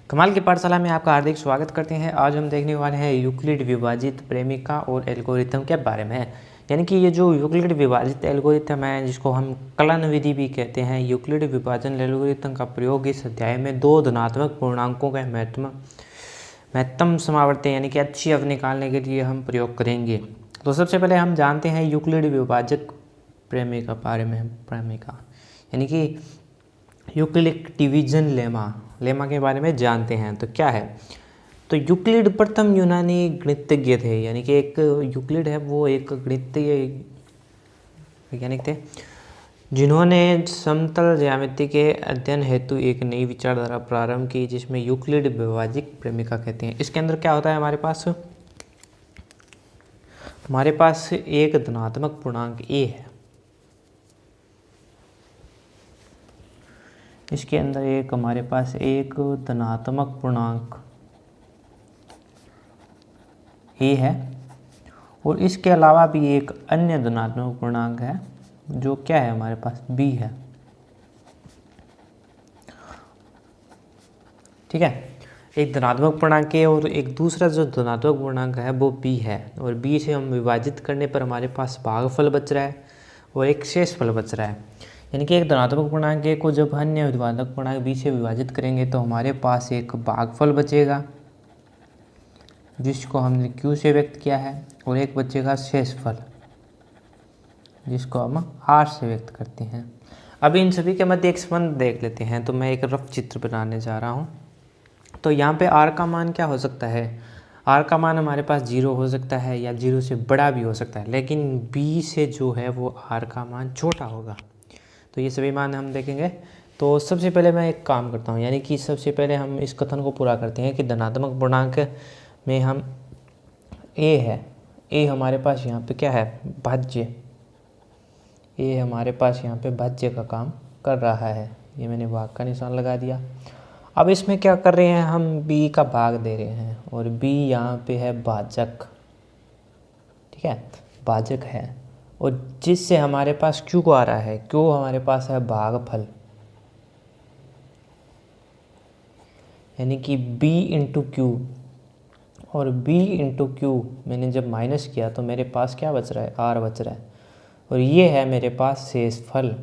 कमाल की पाठशाला में आपका हार्दिक स्वागत करते हैं। आज हम देखने वाले हैं यूक्लिड विभाजित प्रेमिका और एल्गोरिथम के बारे में। यानी कि ये जो यूक्लिड विभाजित एल्गोरिथम है, जिसको हम कलन विधि भी कहते हैं, यूक्लिड विभाजन एल्गोरिथम का प्रयोग इस अध्याय में दो धनात्मक पूर्णांकों के महत्तम समावर्ती यानी कि HCF निकालने के लिए हम प्रयोग करेंगे। तो सबसे पहले हम जानते हैं यूक्लिड विभाजक प्रेमिका बारे में। प्रेमिका यानी कि यूक्लिड डिवीजन लेमा के बारे में जानते हैं। तो क्या है, तो यूक्लिड प्रथम यूनानी गणितज्ञ थे। यानी कि एक यूक्लिड है, वो एक गणितीय वैज्ञानिक थे जिन्होंने समतल ज्यामिति के अध्ययन हेतु एक नई विचारधारा प्रारंभ की, जिसमें यूक्लिड विभाजक प्रेमिका कहते हैं। इसके अंदर क्या होता है, हमारे पास एक धनात्मक पूर्णांक a है। इसके अंदर हमारे पास एक धनात्मक पूर्णांक a है और इसके अलावा भी एक अन्य धनात्मक पूर्णांक है जो क्या है, हमारे पास b है। ठीक है, एक धनात्मक पूर्णांक a और एक दूसरा जो धनात्मक पूर्णांक है वो b है, और b से हम विभाजित करने पर हमारे पास भागफल बच रहा है और एक शेषफल बच रहा है। यानी कि एक धनात्मक पूर्णांक a को जब अन्य धनात्मक पूर्णांक b से विभाजित करेंगे तो हमारे पास एक भागफल बचेगा जिसको हमने q से व्यक्त किया है, और एक बचेगा शेषफल जिसको हम r से व्यक्त करते हैं। अभी इन सभी के मध्य एक संबंध देख लेते हैं। तो मैं एक रफ चित्र बनाने जा रहा हूँ। तो यहाँ पे r का मान क्या हो सकता है, r का मान हमारे पास 0 हो सकता है या 0 से बड़ा भी हो सकता है, लेकिन b से जो है वो r का मान छोटा होगा। तो ये सभी मान हम देखेंगे। तो सबसे पहले मैं एक काम करता हूँ, यानी कि सबसे पहले हम इस कथन को पूरा करते हैं कि धनात्मक पूर्णांक में हम a है, a हमारे पास यहाँ पे क्या है, भाज्य। a हमारे पास यहाँ पे भाज्य का काम कर रहा है। ये मैंने भाग का निशान लगा दिया। अब इसमें क्या कर रहे हैं, हम b का भाग दे रहे हैं और b यहाँ पे है भाजक। ठीक है, भाजक है, और जिससे हमारे पास q को आ रहा है, q हमारे पास है भागफल। यानी कि b इंटू क्यू, और b इंटू क्यू मैंने जब माइनस किया तो मेरे पास क्या बच रहा है, r बच रहा है, और ये है मेरे पास शेषफल।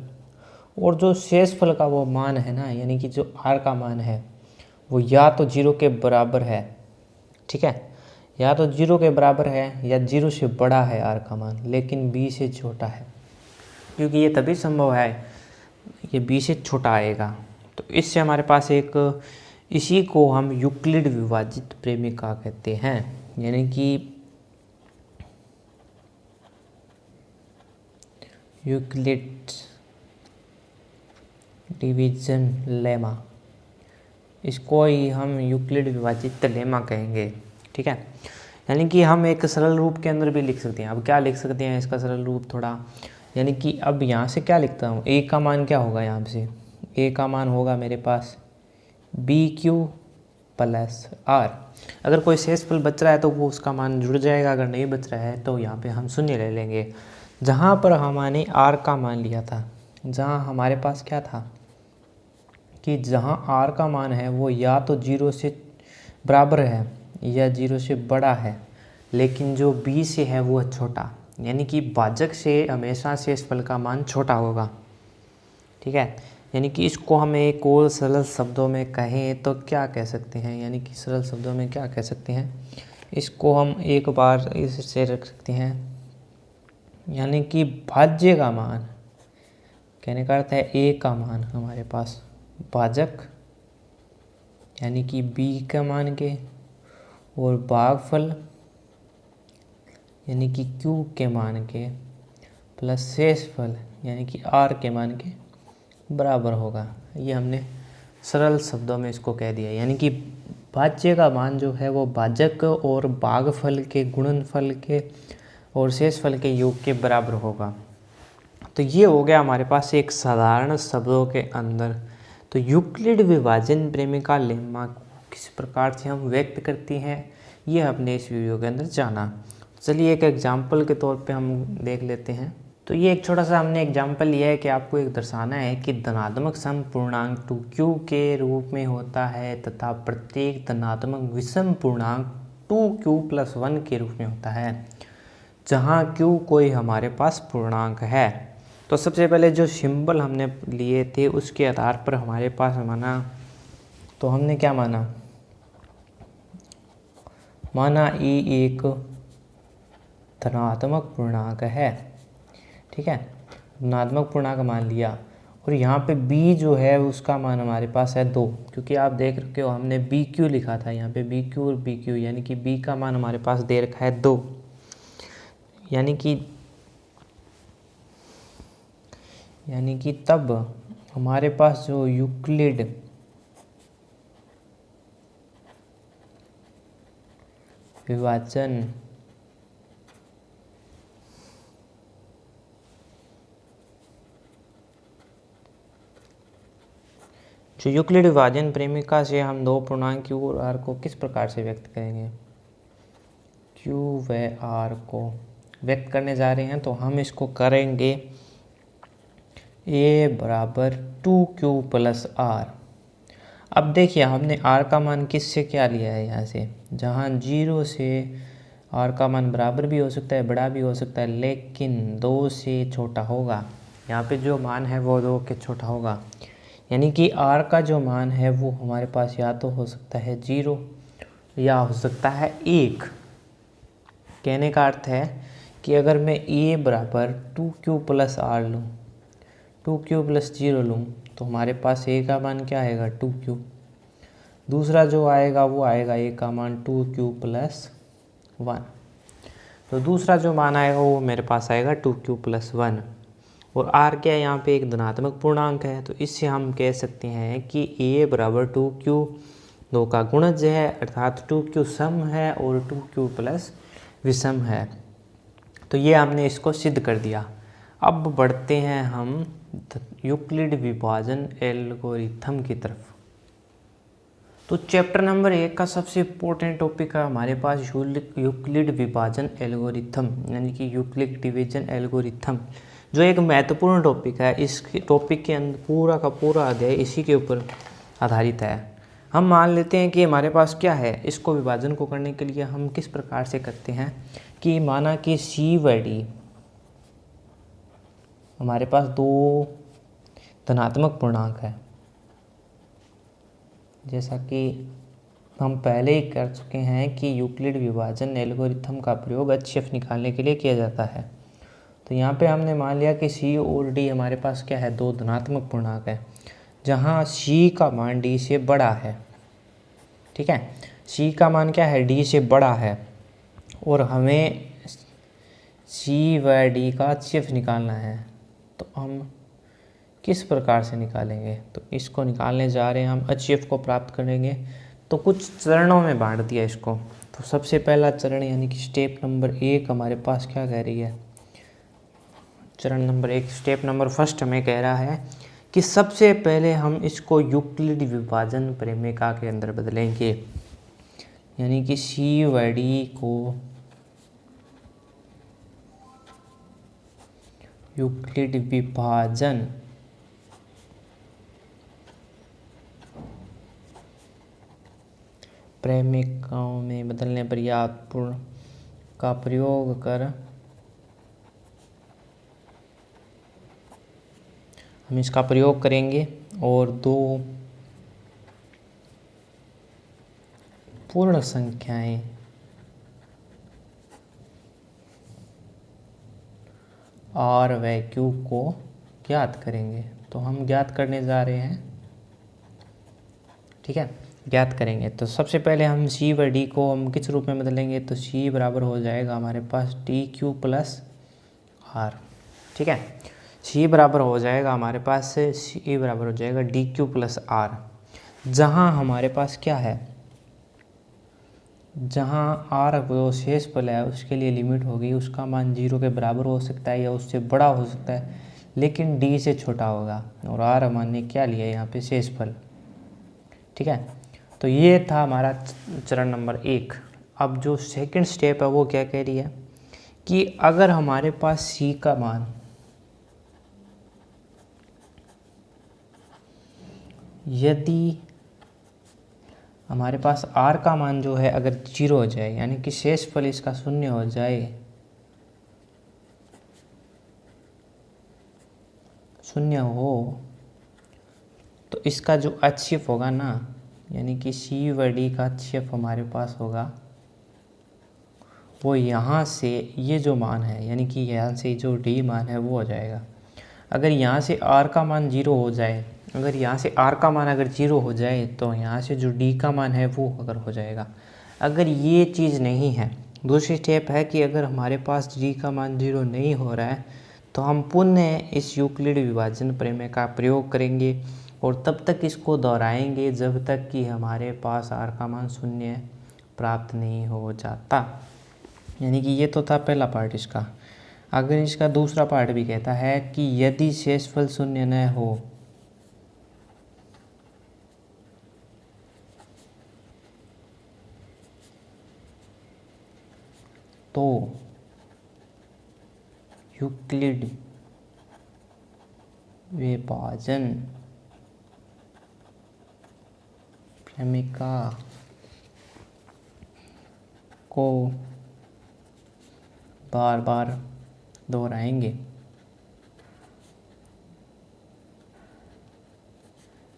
और जो शेषफल का वो मान है ना, यानी कि जो r का मान है वो या तो 0 के बराबर है, ठीक है, या तो 0 के बराबर है या 0 से बड़ा है r का मान, लेकिन b से छोटा है, क्योंकि ये तभी संभव है ये b से छोटा आएगा। तो इससे हमारे पास एक, इसी को हम यूक्लिड विभाजित प्रेमिका कहते हैं। यानी कि यूक्लिड डिवीजन लेमा, इसको ही हम यूक्लिड विभाजित लेमा कहेंगे। ठीक है, यानी कि हम एक सरल रूप के अंदर भी लिख सकते हैं। अब क्या लिख सकते हैं इसका सरल रूप थोड़ा, यानी कि अब यहाँ से क्या लिखता हूँ, a का मान क्या होगा, यहाँ से a का मान होगा मेरे पास BQ प्लस R। अगर कोई शेषफल बच रहा है तो वो उसका मान जुड़ जाएगा, अगर नहीं बच रहा है तो यहाँ पे हम शून्य ले लेंगे। जहाँ पर हमने R का मान लिया था, जहाँ हमारे पास क्या था कि जहाँ R का मान है वो या तो 0 से बराबर है या 0 से बड़ा है, लेकिन जो B से है वो छोटा। यानी कि भाजक से हमेशा शेषफल का मान छोटा होगा। ठीक है, यानी कि इसको हम एक और सरल शब्दों में कहें तो क्या कह सकते हैं, यानी कि सरल शब्दों में क्या कह सकते हैं, इसको हम एक बार इससे रख सकते हैं। यानी कि भाज्य का मान, कहने का अर्थ है a का मान हमारे पास भाजक यानी कि b का मान के, और भागफल यानी कि q के मान के, प्लस शेषफल यानी कि r के मान के बराबर होगा। ये हमने सरल शब्दों में इसको कह दिया। यानी कि भाज्य का मान जो है वो भाजक और भागफल के गुणनफल के और शेषफल के योग के बराबर होगा। तो ये हो गया हमारे पास एक साधारण शब्दों के अंदर। तो यूक्लिड विभाजन प्रेमिका लेम्मा को किस प्रकार से हम व्यक्त करती हैं, ये हमने इस वीडियो के अंदर जाना। चलिए एक एग्जाम्पल के तौर पे हम देख लेते हैं। तो ये एक छोटा सा हमने एग्जाम्पल लिया है कि आपको एक दर्शाना है कि धनात्मक सम पूर्णांक 2q के रूप में होता है तथा प्रत्येक धनात्मक विषम पूर्णांक 2q + 1 के रूप में होता है, जहाँ q कोई हमारे पास पूर्णांक है। तो सबसे पहले जो सिंबल हमने लिए थे उसके आधार पर हमारे पास माना, तो हमने क्या माना e एक धनात्मक पूर्णांक है, ठीक है, धनात्मक पूर्णांक मान लिया। और यहाँ पे b जो है उसका मान हमारे पास है 2, क्योंकि आप देख रखे हो हमने BQ लिखा था, यहाँ पे BQ और BQ, यानी कि b का मान हमारे पास दे रखा है 2, यानी कि तब हमारे पास जो यूक्लिड विभाजन प्रेमिका से हम दो पूर्णांक Q और R को किस प्रकार से व्यक्त करेंगे, Q व R को व्यक्त करने जा रहे हैं। तो हम इसको करेंगे A = 2Q + R। अब देखिए हमने R का मान किससे क्या लिया है, यहाँ से, जहाँ 0 से R का मान बराबर भी हो सकता है, बड़ा भी हो सकता है, लेकिन 2 से छोटा होगा। यहाँ पे जो मान है वो 2 के छोटा होगा, यानी कि R का जो मान है वो हमारे पास या तो हो सकता है 0 या हो सकता है 1। कहने का अर्थ है कि अगर मैं A = 2Q + R लूँ, 2Q + 0 लूँ, तो हमारे पास A का मान क्या आएगा 2Q, दूसरा जो आएगा वो आएगा A का मान 2Q + 1। तो दूसरा जो मान आएगा वो मेरे पास आएगा 2Q + 1। और R क्या है, यहाँ पे एक धनात्मक पूर्णांक है, तो इससे हम कह सकते हैं कि A = 2Q, 2 का गुणज है, अर्थात 2Q सम है और 2Q + विषम है। तो ये हमने इसको सिद्ध कर दिया। अब बढ़ते हैं हम यूक्लिड विभाजन एल्गोरिथम की तरफ। तो चैप्टर नंबर 1 का सबसे इम्पोर्टेंट टॉपिक है हमारे पास यूक्लिड विभाजन एल्गोरिथम, यानी कि यूक्लिड डिवीजन एल्गोरिथम, जो एक महत्वपूर्ण टॉपिक है। इस टॉपिक के अंदर पूरा का पूरा अध्याय इसी के ऊपर आधारित है। हम मान लेते हैं कि हमारे पास क्या है, इसको विभाजन को करने के लिए हम किस प्रकार से करते हैं कि माना कि C व D हमारे पास 2 धनात्मक पूर्णांक है, जैसा कि हम पहले ही कर चुके हैं कि यूक्लिड विभाजन एल्गोरिथम का प्रयोग HCF निकालने के लिए किया जाता है। तो यहाँ पे हमने मान लिया कि C और D हमारे पास क्या है, 2 धनात्मक पूर्णांक है, जहाँ C का मान D से बड़ा है, ठीक है, C का मान क्या है, D से बड़ा है, और हमें C व D का HCF निकालना है। तो हम किस प्रकार से निकालेंगे, तो इसको निकालने जा रहे हैं हम, HCF को प्राप्त करेंगे। तो कुछ चरणों में बांट दिया इसको। तो सबसे पहला चरण यानी कि स्टेप नंबर 1 हमारे पास क्या कह रही है, चरण नंबर 1 स्टेप नंबर 1 हमें कह रहा है कि सबसे पहले हम इसको यूक्लिड विभाजन प्रेमिका के अंदर बदलेंगे, यानी कि C व D को यूक्लिड विभाजन प्रेमिकाओं में बदलने पर या पूर्ण का प्रयोग कर हम इसका प्रयोग करेंगे और 2 पूर्ण संख्याएं R व Q को ज्ञात करेंगे। तो हम ज्ञात करने जा रहे हैं, ठीक है, ज्ञात करेंगे। तो सबसे पहले हम C व D को हम किस रूप में बदलेंगे, तो C बराबर हो जाएगा हमारे पास DQ + R, ठीक है, C बराबर हो जाएगा हमारे पास C बराबर हो जाएगा DQ + R, जहाँ हमारे पास क्या है, जहाँ R जो शेषफल है उसके लिए लिमिट होगी, उसका मान 0 के बराबर हो सकता है या उससे बड़ा हो सकता है, लेकिन D से छोटा होगा। और R हमने क्या लिया यहाँ पे, शेषफल, ठीक है। तो ये था हमारा चरण नंबर 1। अब जो सेकंड स्टेप है वो क्या कह रही है कि अगर हमारे पास C का मान यदि हमारे पास r का मान जो है अगर 0 हो जाए, यानी कि शेषफल इसका 0 हो जाए, 0 हो, तो इसका जो HCF होगा ना, यानी कि C/D का HCF हमारे पास होगा, वो यहाँ से ये जो मान है, यानी कि यहाँ से जो D मान है वो हो जाएगा। अगर यहाँ से R का मान 0 हो जाए, अगर यहाँ से R का मान अगर 0 हो जाए तो यहाँ से जो D का मान है वो अगर हो जाएगा। अगर ये चीज़ नहीं है, दूसरी स्टेप है कि अगर हमारे पास D का मान 0 नहीं हो रहा है तो हम पुनः इस यूक्लिड विभाजन प्रमेय का प्रयोग करेंगे और तब तक इसको दोहराएंगे जब तक कि हमारे पास R का मान 0 प्राप्त नहीं हो जाता। यानी कि ये तो था पहला पार्ट इसका। अगर इसका दूसरा पार्ट भी कहता है कि यदि शेषफल 0 न हो तो यूक्लिड विभाजन प्रमेय को बार बार दोहराएंगे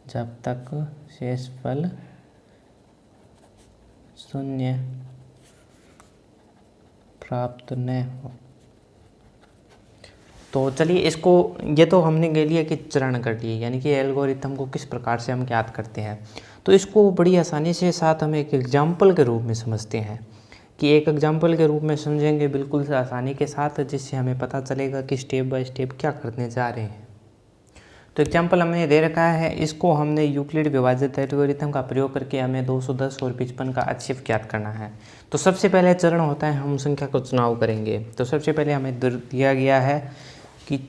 जब तक शेषफल 0 प्राप्त न हो। तो चलिए इसको, ये तो हमने कह लिया कि चरण कर लिए, यानी कि एल्गोरिथम को किस प्रकार से हम ज्ञात करते हैं। तो इसको बड़ी आसानी से साथ हम एक एग्जाम्पल के रूप में समझते हैं कि एक एग्जाम्पल के रूप में समझेंगे बिल्कुल से आसानी के साथ, जिससे हमें पता चलेगा कि स्टेप बाय स्टेप क्या करने जा रहे हैं। तो एग्जाम्पल हमने दे रखा है, इसको हमने यूक्लिड विभाजित एल्गोरिथम का प्रयोग करके हमें 210 और 55 का HCF ज्ञात करना है। तो सबसे पहले चरण होता है हम संख्या को चुनाव करेंगे। तो सबसे पहले हमें दिया गया है कि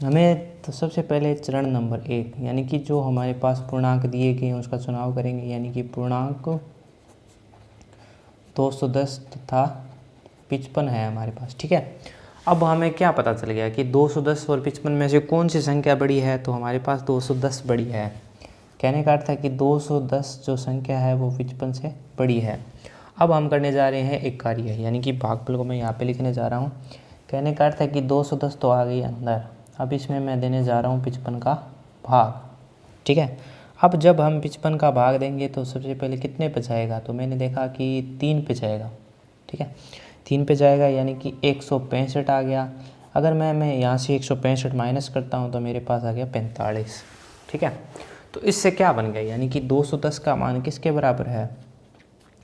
हमें, तो सबसे पहले चरण नंबर 1, यानी कि जो हमारे पास पूर्णांक दिए गए हैं उसका चुनाव करेंगे, यानी कि पूर्णांक 210 तथा 55 है हमारे पास। ठीक है, अब हमें क्या पता चल गया कि 210 और 55 में से कौन सी संख्या बड़ी है, तो हमारे पास 210 बड़ी है। कहने का अर्थ है कि 210 जो संख्या है वो 55 से बड़ी है। अब हम करने जा रहे हैं एक कार्य, यानी कि भागफल को मैं यहाँ पे लिखने जा रहा हूँ। कहने का अर्थ है कि 210 तो आ गई अंदर, अब इसमें मैं देने जा रहा हूँ 55 का भाग। ठीक है, अब जब हम 55 का भाग देंगे तो सबसे पहले कितने पे जाएगा, तो मैंने देखा कि 3 पे जाएगा। ठीक है, 3 पे जाएगा, यानी कि 165 आ गया। अगर मैं यहाँ से 165 माइनस करता हूँ तो मेरे पास आ गया 45। ठीक है, तो इससे क्या बन गया, यानी कि 210 का मान किसके बराबर है,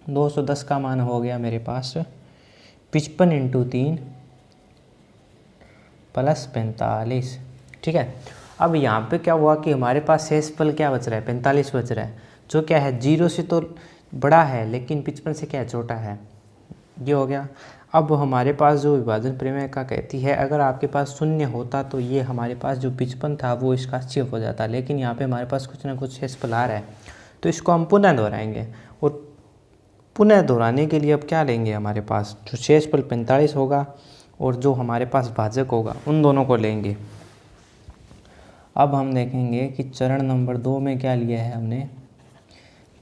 210 का मान हो गया मेरे पास 55 × 3 + 45। ठीक है, अब यहाँ पे क्या हुआ कि हमारे पास शेषफल क्या बच रहा है, 45 बच रहा है, जो क्या है 0 से तो बड़ा है लेकिन 55 से क्या है, छोटा है। ये हो गया। अब हमारे पास जो विभाजन प्रमेय का कहती है, अगर आपके पास 0 होता तो ये हमारे पास जो 55 था वो इसका HCF हो जाता, लेकिन यहाँ पे हमारे पास कुछ ना कुछ शेषफल आ रहा है, तो इसको हम पुनः दोहराएंगे। और पुनः दोहराने के लिए अब क्या लेंगे, हमारे पास जो शेषफल 45 होगा और जो हमारे पास भाजक होगा उन दोनों को लेंगे। अब हम देखेंगे कि चरण नंबर 2 में क्या लिया है हमने,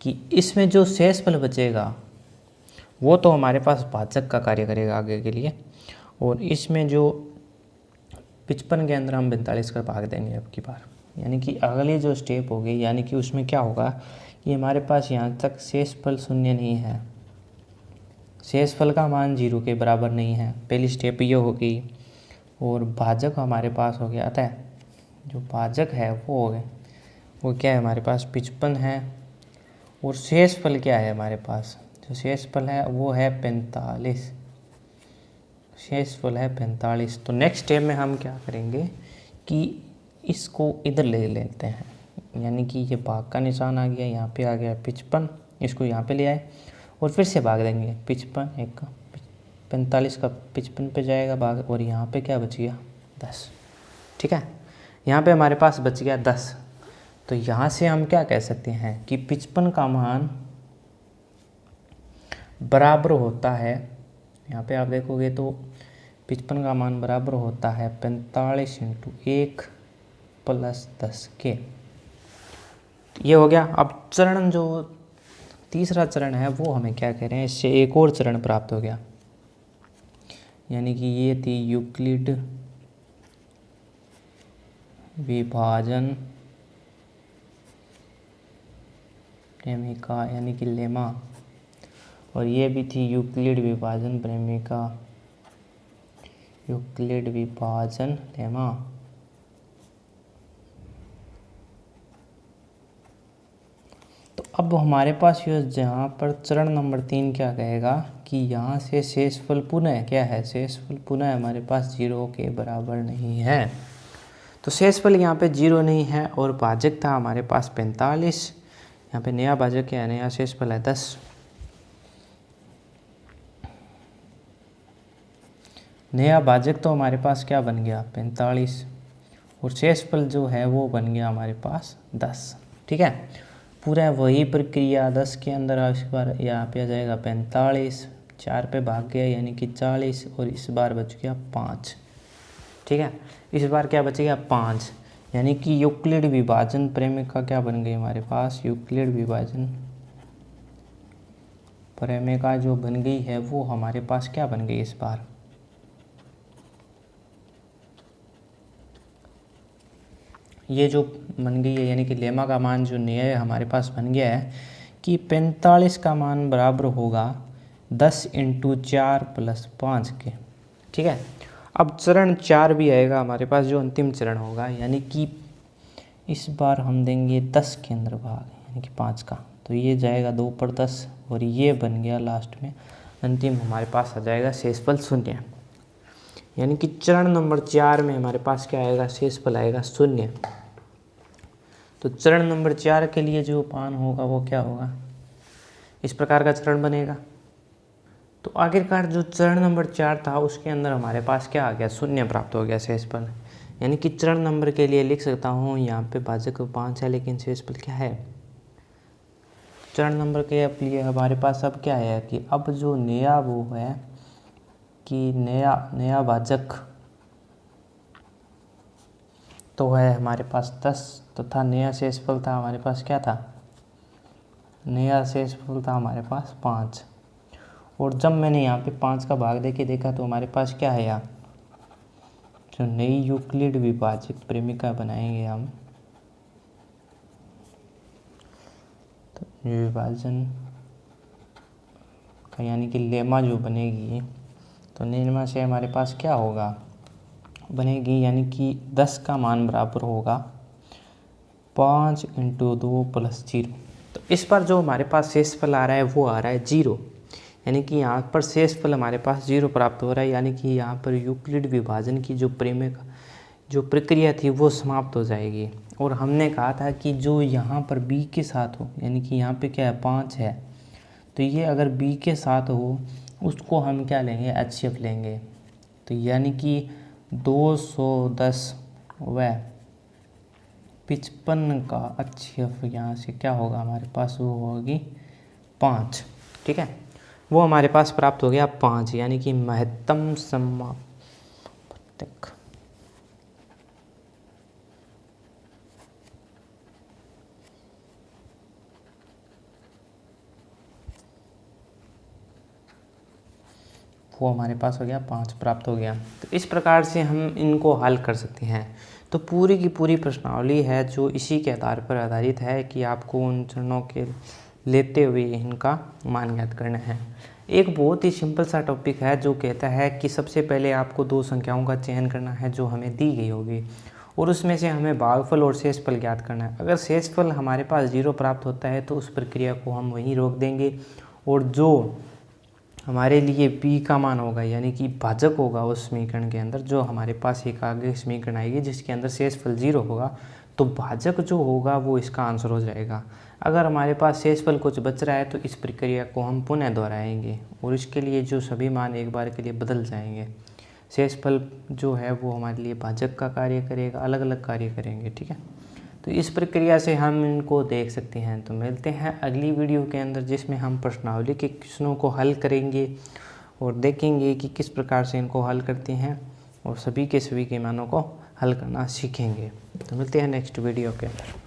कि इसमें जो शेषफल बचेगा वो तो हमारे पास भाजक का कार्य करेगा आगे के लिए, और इसमें जो 55 के अंदर हम 45 का भाग देंगे अब की बार। यानी कि अगली जो स्टेप होगी, यानी कि उसमें क्या होगा कि हमारे पास यहाँ तक शेषफल 0 नहीं है, शेषफल का मान 0 के बराबर नहीं है, पहली स्टेप ये होगी। और भाजक हमारे पास हो गया, अतः जो भाजक है वो हो गए, वो क्या है हमारे पास 55 है। और शेषफल क्या है हमारे पास, जो शेषफल है वो है 45, शेषफल है 45। तो नेक्स्ट स्टेप में हम क्या करेंगे कि इसको इधर ले लेते हैं, यानी कि ये भाग का निशान आ गया, यहाँ पे आ गया 55, इसको यहाँ पे ले आए और फिर से भाग देंगे 55 एक 45 का 55 पे जाएगा भाग, और यहाँ पे क्या बच गया 10। ठीक है, यहाँ पे हमारे पास बच गया 10। तो यहाँ से हम क्या कह सकते हैं कि 55 का मान बराबर होता है, यहाँ पे आप देखोगे तो 55 का मान बराबर होता है 45 × 1 + 10 के। ये हो गया। अब चरण जो तीसरा चरण है वो हमें क्या कह रहे हैं, इससे एक और चरण प्राप्त हो गया, यानी कि ये थी यूक्लिड विभाजन प्रेमिका यानी कि लेमा, और ये भी थी यूक्लिड विभाजन प्रेमिका, यूक्लिड विभाजन लेमा। तो अब हमारे पास ये जहाँ पर चरण नंबर 3 क्या कहेगा कि यहाँ से शेषफल पुनः क्या है, शेषफल पुनः हमारे पास 0 के बराबर नहीं है। तो शेषफल यहाँ पे 0 नहीं है और भाजक था हमारे पास 45, यहाँ पे नया भाजक क्या है, नया शेषफल है 10। नया भाजक तो हमारे पास क्या बन गया 45, और शेषफल जो है वो बन गया हमारे पास 10। ठीक है, पूरा वही प्रक्रिया 10 के अंदर इस बार यहाँ पे आ जाएगा 45, 4 पे भाग गया यानी कि 40, और इस बार बच गया 5। ठीक है, इस बार क्या बचेगा 5, यानी कि यूक्लिड विभाजन प्रेमिका क्या बन गई हमारे पास, यूक्लिड विभाजन प्रेमिका जो बन गई है वो हमारे पास क्या बन गई इस बार, ये जो बन गई है, यानी कि लेमा का मान जो नया हमारे पास बन गया है कि 45 का मान बराबर होगा 10 × 4 + 5 के। ठीक है, अब चरण 4 भी आएगा हमारे पास, जो अंतिम चरण होगा, यानी कि इस बार हम देंगे 10 के अंदर भाग, यानी कि 5 का, तो ये जाएगा 2 पर 10, और ये बन गया लास्ट में अंतिम हमारे पास आ जाएगा शेषफल 0, यानी कि चरण नंबर 4 में हमारे पास क्या आएगा, शेषफल आएगा 0। तो चरण नंबर 4 के लिए जो मान होगा वो क्या होगा, इस प्रकार का चरण बनेगा। तो आखिरकार जो चरण नंबर 4 था उसके अंदर हमारे पास क्या आ गया, 0 प्राप्त हो गया शेषफल, यानी कि चरण नंबर के लिए लिख सकता हूँ यहाँ पे भाजक 5 है लेकिन शेषफल क्या है। चरण नंबर के लिए हमारे पास अब क्या है कि अब जो नया वो है कि नया भाजक तो है हमारे पास 10 तथा नया शेषफल था हमारे पास क्या था, नया शेषफल था हमारे पास 5, और जब मैंने यहाँ पे 5 का भाग देके देखा तो हमारे पास क्या है, यहाँ जो नई यूक्लिड विभाजित प्रेमिका बनाएंगे हम, तो विभाजन का यानी कि लेमा जो बनेगी, तो लेमा से हमारे पास क्या होगा बनेगी, यानी कि 10 का मान बराबर होगा 5 × 2 + 0। तो इस बार जो हमारे पास शेषफल आ रहा है वो आ रहा है 0, यानी कि यहाँ पर शेषफल हमारे पास 0 प्राप्त हो रहा है, यानी कि यहाँ पर यूक्लिड विभाजन की जो प्रक्रिया थी वो समाप्त हो जाएगी। और हमने कहा था कि जो यहाँ पर b के साथ हो, यानी कि यहाँ पे क्या है 5 है, तो ये अगर b के साथ हो उसको हम क्या लेंगे, HCF लेंगे, तो यानी कि 210 व 55 का HCF यहाँ से क्या होगा हमारे पास, वो होगी 5। ठीक है, वो हमारे पास प्राप्त हो गया 5, यानी कि महत्तम समापतक। वो हमारे पास हो गया 5 प्राप्त हो गया। तो इस प्रकार से हम इनको हल कर सकते हैं। तो पूरी की पूरी प्रश्नावली है जो इसी के आधार पर आधारित है कि आपको उन चरणों के लेते हुए इनका मान ज्ञात करना है। एक बहुत ही सिंपल सा टॉपिक है जो कहता है कि सबसे पहले आपको 2 संख्याओं का चयन करना है जो हमें दी गई होगी, और उसमें से हमें भागफल और शेषफल ज्ञात करना है। अगर शेषफल हमारे पास 0 प्राप्त होता है तो उस प्रक्रिया को हम वहीं रोक देंगे, और जो हमारे लिए p का मान होगा यानी कि भाजक होगा उस समीकरण के अंदर, जो हमारे पास एक आगे समीकरण आएगी जिसके अंदर शेषफल 0 होगा, तो भाजक जो होगा वो इसका आंसर हो जाएगा। अगर हमारे पास शेषफल कुछ बच रहा है तो इस प्रक्रिया को हम पुनः दोहराएंगे और इसके लिए जो सभी मान एक बार के लिए बदल जाएंगे। शेषफल जो है वो हमारे लिए भाजक का कार्य करेगा, अलग अलग कार्य करेंगे। ठीक है, तो इस प्रक्रिया से हम इनको देख सकते हैं। तो मिलते हैं अगली वीडियो के अंदर जिसमें हम प्रश्नावली के क्वेश्चनों को हल करेंगे और देखेंगे कि किस प्रकार से इनको हल करते हैं, और सभी के मानों को हल करना सीखेंगे। तो मिलते हैं नेक्स्ट वीडियो के अंदर।